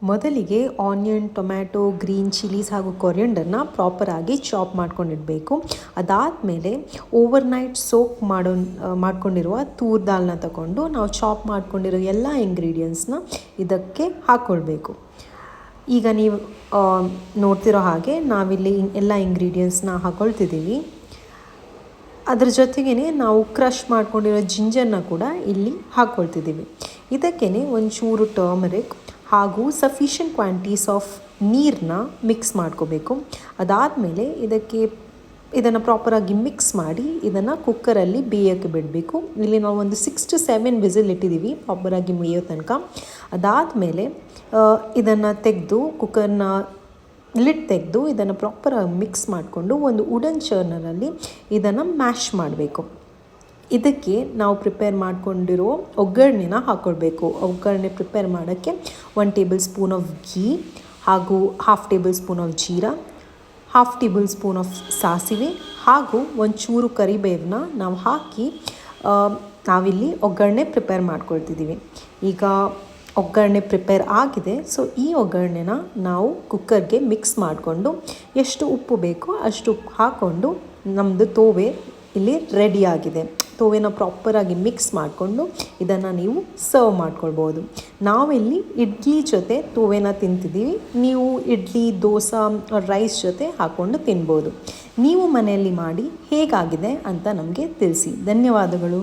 ಮೊದಲಿಗೆ onion, tomato, green chillies ಹಾಗೂ ಕೊರಿಯಂಡರ್ನ ಪ್ರಾಪರಾಗಿ chop ಮಾಡ್ಕೊಂಡಿಡಬೇಕು. ಅದಾದಮೇಲೆ ಓವರ್ನೈಟ್ ಸೋಕ್ ಮಾಡ್ಕೊಂಡಿರುವ ತೂರ್ ದಾಲ್ನ ತಗೊಂಡು ನಾವು ಚಾಪ್ ಮಾಡ್ಕೊಂಡಿರೋ ಎಲ್ಲ ಇಂಗ್ರೀಡಿಯೆಂಟ್ಸ್ನ ಇದಕ್ಕೆ ಹಾಕ್ಕೊಳ್ಬೇಕು. ಈಗ ನೀವು ನೋಡ್ತಿರೋ ಹಾಗೆ ನಾವಿಲ್ಲಿ ಎಲ್ಲ ಇಂಗ್ರೀಡಿಯೆಂಟ್ಸ್ನ ಹಾಕ್ಕೊಳ್ತಿದ್ದೀವಿ. ಅದ್ರ ಜೊತೆಗೇ ನಾವು ಕ್ರಷ್ ಮಾಡ್ಕೊಂಡಿರೋ ಜಿಂಜರ್ನ ಕೂಡ ಇಲ್ಲಿ ಹಾಕ್ಕೊಳ್ತಿದ್ದೀವಿ. ಇದಕ್ಕೇ ಒಂಚೂರು ಟರ್ಮರಿಕ್ ಹಾಗೂ ಸಫಿಷಿಯಂಟ್ ಕ್ವಾಂಟಿಟೀಸ್ ಆಫ್ ನೀರನ್ನ ಮಿಕ್ಸ್ ಮಾಡ್ಕೋಬೇಕು. ಅದಾದಮೇಲೆ ಇದನ್ನು ಪ್ರಾಪರಾಗಿ ಮಿಕ್ಸ್ ಮಾಡಿ ಇದನ್ನು ಕುಕ್ಕರಲ್ಲಿ ಬೇಯೋಕ್ಕೆ ಬಿಡಬೇಕು. ಇಲ್ಲಿ ನಾವು ಒಂದು 6 to 7 ವಿಸಿಲ್ ಇಟ್ಟಿದ್ದೀವಿ ಪ್ರಾಪರಾಗಿ ಬೇಯೋ ತನಕ. ಅದಾದಮೇಲೆ ಇದನ್ನು ತೆಗೆದು ಕುಕ್ಕರ್ನ ಲಿಡ್ ತೆಗೆದು ಇದನ್ನು ಪ್ರಾಪರಾಗಿ ಮಿಕ್ಸ್ ಮಾಡಿಕೊಂಡು ಒಂದು ವುಡನ್ ಚರ್ನರಲ್ಲಿ ಇದನ್ನು ಮ್ಯಾಶ್ ಮಾಡಬೇಕು. ಇದಕ್ಕೆ ನಾವು ಪ್ರಿಪೇರ್ ಮಾಡ್ಕೊಂಡಿರೋ ಒಗ್ಗರಣೆನ ಹಾಕ್ಕೊಳ್ಬೇಕು. ಒಗ್ಗರಣೆ ಪ್ರಿಪೇರ್ ಮಾಡೋಕ್ಕೆ 1 ಟೇಬಲ್ ಸ್ಪೂನ್ ಆಫ್ ಘೀ ಹಾಗೂ 1/2 table spoon of jeera, 1/2 table spoon of ಸಾಸಿವೆ ಹಾಗೂ ಒಂಚೂರು ಕರಿಬೇವನ್ನ ನಾವು ಹಾಕಿ ನಾವಿಲ್ಲಿ ಒಗ್ಗರಣೆ ಪ್ರಿಪೇರ್ ಮಾಡ್ಕೊಳ್ತಿದ್ದೀವಿ. ಈಗ ಒಗ್ಗರಣೆ ಪ್ರಿಪೇರ್ ಆಗಿದೆ. ಸೊ ಈ ಒಗ್ಗರಣೆನ ನಾವು ಕುಕ್ಕರ್ಗೆ ಮಿಕ್ಸ್ ಮಾಡಿಕೊಂಡು ಎಷ್ಟು ಉಪ್ಪು ಬೇಕೋ ಅಷ್ಟು ಉಪ್ಪು ಹಾಕ್ಕೊಂಡು ನಮ್ಮದು ತೋವೆ ಇಲ್ಲಿ ರೆಡಿಯಾಗಿದೆ. ತೋವೆನ ಪ್ರಾಪರಾಗಿ ಮಿಕ್ಸ್ ಮಾಡಿಕೊಂಡು ಇದನ್ನು ನೀವು ಸರ್ವ್ ಮಾಡ್ಕೊಳ್ಬೋದು. ನಾವಿಲ್ಲಿ ಇಡ್ಲಿ ಜೊತೆ ತೋವೆನ ತಿಂತಿದ್ದೀವಿ. ನೀವು ಇಡ್ಲಿ, ದೋಸೆ, ರೈಸ್ ಜೊತೆ ಹಾಕ್ಕೊಂಡು ತಿನ್ಬೋದು. ನೀವು ಮನೆಯಲ್ಲಿ ಮಾಡಿ ಹೇಗಾಗಿದೆ ಅಂತ ನಮಗೆ ತಿಳಿಸಿ. ಧನ್ಯವಾದಗಳು.